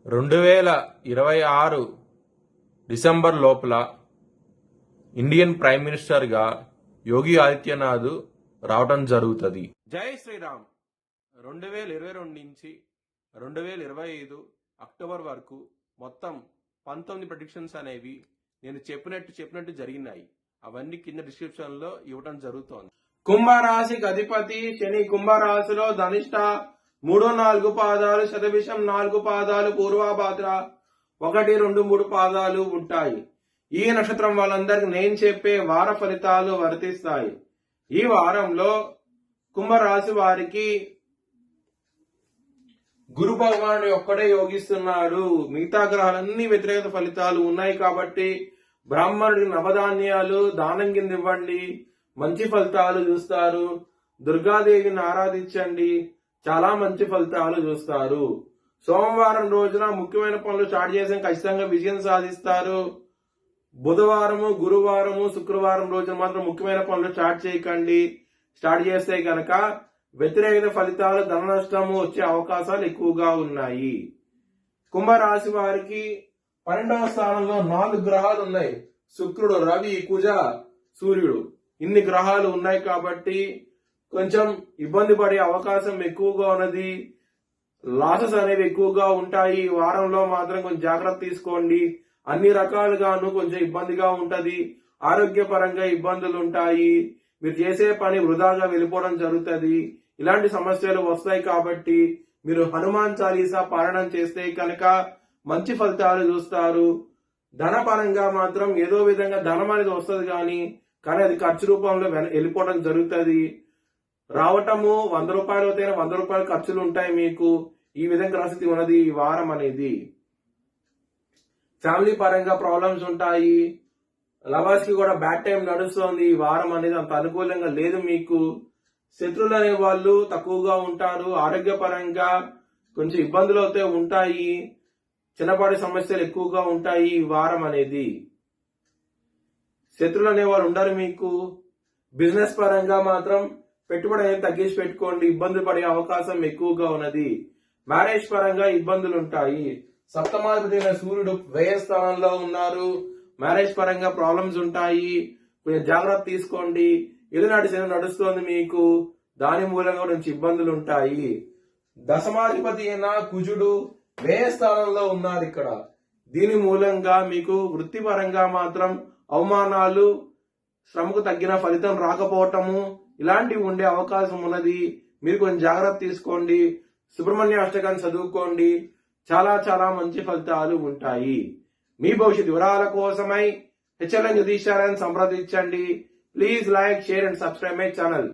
2026 December లోపల Indian prime మినిస్టర్గా యోగి ఆదిత్యనాథ్ రావటం జరుగుతుంది. జై శ్రీరామ్. 2022 నుంచి 2025 అక్టోబర్ వరకు మొత్తం 19 ప్రెడిక్షన్స్ అనేవి నేను చెప్పినట్టు జరిగినాయి. అవన్నీ కింద డిస్క్రిప్షన్ లో ఇవ్వటం జరుగుతోంది. కుంభరాశికి అధిపతి శని. కుంభరాశిలో ధనిష్ట 3-4 పాదాలు, శతభిషం 4 పాదాలు, పూర్వభాద్ర 1, 2, 3 పాదాలు ఉంటాయి. ఈ నక్షత్రం వాళ్ళందరికి నేను చెప్పే వార ఫలితాలు వర్తిస్తాయి. ఈ వారంలో కుంభరాశి వారికి గురు భగవానుడు ఒక్కడే యోగిస్తున్నాడు. మిగతా గ్రహాలన్నీ వ్యతిరేక ఫలితాలు ఉన్నాయి కాబట్టి బ్రాహ్మణుడికి నవధాన్యాలు దానం కింద ఇవ్వండి, మంచి ఫలితాలు చూస్తారు. దుర్గాదేవిని ఆరాధించండి, చాలా మంచి ఫలితాలు చూస్తారు. సోమవారం రోజున ముఖ్యమైన పనులు స్టార్ట్ చేసి ఖచ్చితంగా విజయం సాధిస్తారు. బుధవారము, గురువారము, శుక్రవారం రోజున మాత్రం ముఖ్యమైన పనులు స్టార్ట్ చేయకండి. స్టార్ట్ చేస్తే కనుక వ్యతిరేక ఫలితాలు, ధన నష్టము వచ్చే అవకాశాలు ఎక్కువగా ఉన్నాయి. కుంభరాశి వారికి 12వ స్థానంలో 4 గ్రహాలు ఉన్నాయి. శుక్రుడు, రవి, కుజ, సూర్యుడు. ఇన్ని గ్రహాలు ఉన్నాయి కాబట్టి కొంచెం ఇబ్బంది పడే అవకాశం ఎక్కువగా ఉన్నది. లాసెస్ అనేవి ఎక్కువగా ఉంటాయి. ఈ వారంలో మాత్రం కొంచెం జాగ్రత్త తీసుకోండి. అన్ని రకాలుగాను కొంచెం ఇబ్బందిగా ఉంటది. ఆరోగ్యపరంగా ఇబ్బందులు ఉంటాయి. మీరు చేసే పని వృధాగా వెళ్ళిపోవడం జరుగుతుంది. ఇలాంటి సమస్యలు వస్తాయి కాబట్టి మీరు హనుమాన్ చాలీసా పారాయణం చేస్తే కనుక మంచి ఫలితాలు చూస్తారు. ధనపరంగా మాత్రం ఏదో విధంగా ధనం అనేది వస్తుంది కానీ అది ఖర్చు రూపంలో వెళ్ళిపోవడం జరుగుతుంది. రావటము 100 రూపాయలు అయితే 100 రూపాయలు ఖర్చులు ఉంటాయి మీకు. ఈ విధంగా పరిస్థితి ఉన్నది ఈ వారం అనేది. ఫ్యామిలీ పరంగా ప్రాబ్లమ్స్ ఉంటాయి. లవర్స్ కి కూడా బ్యాడ్ టైం నడుస్తోంది. ఈ వారం అనేది అంత అనుకూలంగా లేదు మీకు. శత్రువులు అనే వాళ్ళు తక్కువగా ఉంటారు. ఆరోగ్యపరంగా కొంచెం ఇబ్బందులు అయితే ఉంటాయి. చిన్నపాటి సమస్యలు ఎక్కువగా ఉంటాయి ఈ వారం అనేది. శత్రువులు అనేవాళ్ళు ఉండరు మీకు. బిజినెస్ పరంగా మాత్రం పెట్టుబడి అనేది తగ్గించి పెట్టుకోండి. ఇబ్బందులు పడే అవకాశం ఎక్కువగా ఉన్నది. మ్యారేజ్ పరంగా ఇబ్బందులు ఉంటాయి. సప్తమాధిపతి అయిన సూర్యుడు వ్యయ స్థానంలో ఉన్నారు. మ్యారేజ్ పరంగా ప్రాబ్లమ్స్ ఉంటాయి. కొంచెం జాగ్రత్త తీసుకోండి. ఏలినాటి శని నడుస్తోంది మీకు. దాని మూలంగా కొంచెం ఇబ్బందులు ఉంటాయి. దశమాధిపతి అయిన కుజుడు వ్యయ స్థానంలో ఉన్నారు ఇక్కడ. దీని మూలంగా మీకు వృత్తిపరంగా మాత్రం అవమానాలు, శ్రమకు తగ్గిన ఫలితం రాకపోవటము ఇలాంటివి ఉండే అవకాశం ఉన్నది. మీరు కొంచెం జాగ్రత్త తీసుకోండి. సుబ్రహ్మణ్య అష్టకాన్ని చదువుకోండి. చాలా చాలా మంచి ఫలితాలు ఉంటాయి. మీ భవిష్యత్ వివరాల కోసమై HLN జ్యోతిష్యాలను సంప్రదించండి. Please like, share and subscribe my channel.